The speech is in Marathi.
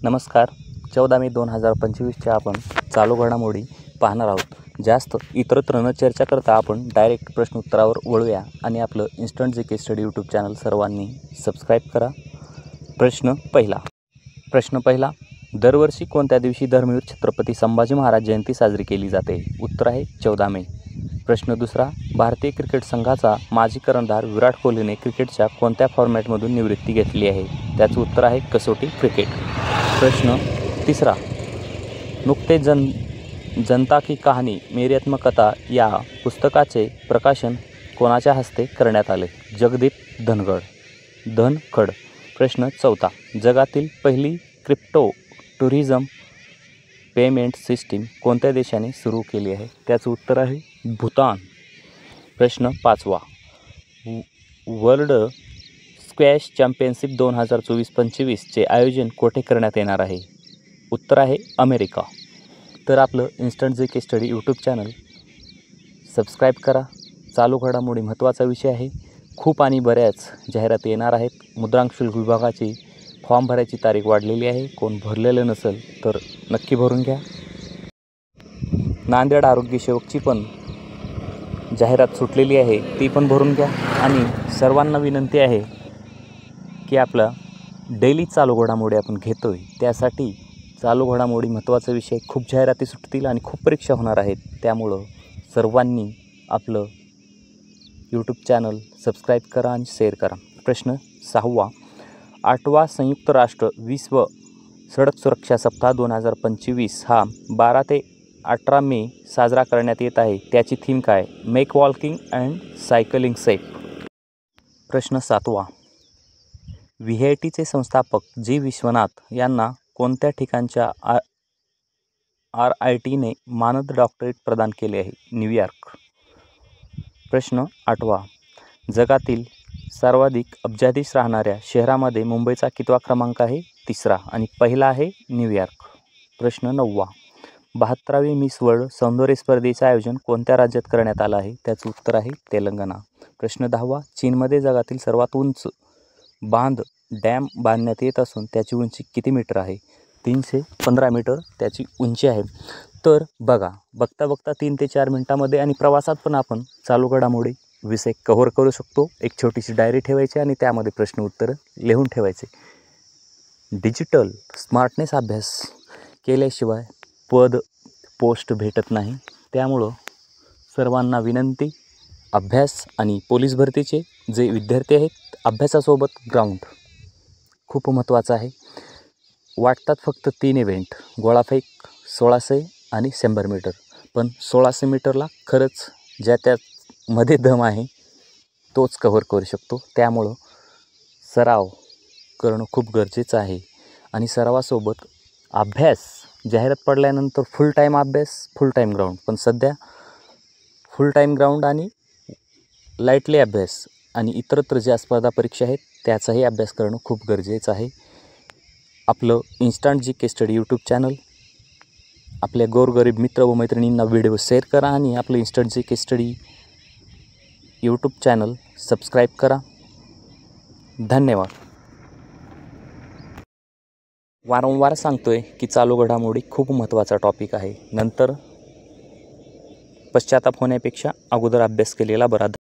नमस्कार. 14 मे 2025च्या आपण चालू घडामोडी पाहणार आहोत. जास्त इतरत्र न चर्चा करता आपण डायरेक्ट प्रश्न उत्तरावर वळूया आणि आपलं instant GK study YouTube channel सर्वांनी सबस्क्राईब करा. प्रश्न पहिला, दरवर्षी कोणत्या दिवशी धर्मवीर छत्रपती संभाजी महाराज जयंती साजरी केली जाते? उत्तर आहे 14 मे. प्रश्न दुसरा, भारतीय क्रिकेट संघाचा माजी कर्णधार विराट कोहलीने क्रिकेटच्या कोणत्या फॉर्मॅटमधून निवृत्ती घेतली आहे? त्याचं उत्तर आहे कसोटी क्रिकेट. प्रश्न तिसरा, नुकतेच जनता की कहाणी मेरी आत्मकथा या पुस्तकाचे प्रकाशन कोणाच्या हस्ते करण्यात आले? जगदीप धनखड. प्रश्न चौथा, जगातील पहिली क्रिप्टो टुरिझम पेमेंट सिस्टीम कोणत्या देशाने सुरू केली आहे? त्याचं उत्तर आहे भूतान. प्रश्न पाचवा, वर्ल्ड स्क्वॅश चॅम्पियनशिप 2024-25चे आयोजन कोठे करण्यात येणार आहे? उत्तर आहे अमेरिका. तर आपलं instant GK study YouTube channel subscribe करा. चालू घडामोडी महत्त्वाचा विषय आहे. खूप आणि बऱ्याच जाहिराती येणार आहेत. मुद्रांक शुल्क विभागाची फॉर्म भरायची तारीख वाढलेली आहे. कोण भरलेलं नसेल तर नक्की भरून घ्या. नांदेड आरोग्य सेवकची पण जाहिरात सुटलेली आहे, ती पण भरून घ्या. आणि सर्वांना विनंती आहे की आपला डेली चालू घडामोडी आपण घेतो आहे, त्यासाठी चालू घडामोडी महत्त्वाचा विषय. खूप जाहिराती सुटतील आणि खूप परीक्षा होणार आहेत, त्यामुळं सर्वांनी आपलं यूट्यूब चॅनल सबस्क्राईब करा आणि शेअर करा. प्रश्न सहावा, 8वा संयुक्त राष्ट्र विश्व सडक सुरक्षा सप्ताह 2025 हा 12 ते 18 मे साजरा करण्यात येत आहे. त्याची थीम काय? Make walking and cycling safe. प्रश्न सातवा, व्हीआयटीचे संस्थापक जी विश्वनाथ यांना कोणत्या ठिकाणच्या RITने मानद डॉक्टरेट प्रदान केले आहे? न्यूयॉर्क. प्रश्न आठवा, जगातील सर्वाधिक अब्जाधीश राहणाऱ्या शहरामध्ये मुंबईचा कितवा क्रमांक आहे? 3रा आणि पहिला आहे न्यूयॉर्क. प्रश्न नववा, 72वी मिस वर्ल्ड सौंदर्य स्पर्धेचे आयोजन कोणत्या राज्यात करण्यात आलं आहे? त्याचं उत्तर आहे तेलंगणा. प्रश्न 10वा, चीनमध्ये जगातील सर्वात उंच डॅम बांधण्यात येत असून त्याची उंची किती मीटर आहे? 315 मीटर त्याची उंची आहे. तर बघता 3 ते 4 मिनटामध्ये आणि प्रवासात पण आपण चालू घडामोडी विषय कव्हर करू शकतो. एक छोटीशी डायरी ठेवायची आणि त्यामध्ये प्रश्न उत्तर लिहून ठेवायचे. डिजिटल स्मार्टनेस अभ्यास केल्याशिवाय पोस्ट भेटत नाही, त्यामुळं सर्वांना विनंती, अभ्यास आणि पोलीस भरतीचे जे विद्यार्थी आहेत, अभ्यासासोबत ग्राउंड खूप महत्त्वाचं आहे. वाटतात फक्त 3 इव्हेंट, गोळाफेक 1600 आणि 100 मीटर, पण 1600 मीटरला खरंच ज्या त्यामध्ये दम आहे तोच कव्हर करू शकतो. त्यामुळं सराव करणं खूप गरजेचं आहे. आणि सरावासोबत अभ्यास, जाहिरात पडल्यानंतर फुल टाईम अभ्यास, फुल टाईम ग्राउंड, पण सध्या फुल टाईम ग्राउंड आणि लाईटली अभ्यास आणि इतरत्र ज्या स्पर्धा परीक्षा आहेत त्याचाही अभ्यास करणं खूप गरजेचं आहे. आपलं instant GK study YouTube channel आपल्या गोरगरीब मित्र व मैत्रिणींना व्हिडिओ शेअर करा आणि आपलं instant GK study YouTube channel subscribe करा. धन्यवाद. वारंवार सांगतोय की चालू घडामोडी खूप महत्त्वाचा टॉपिक आहे. नंतर पश्चाताप होण्यापेक्षा अगोदर अभ्यास केलेला बरा.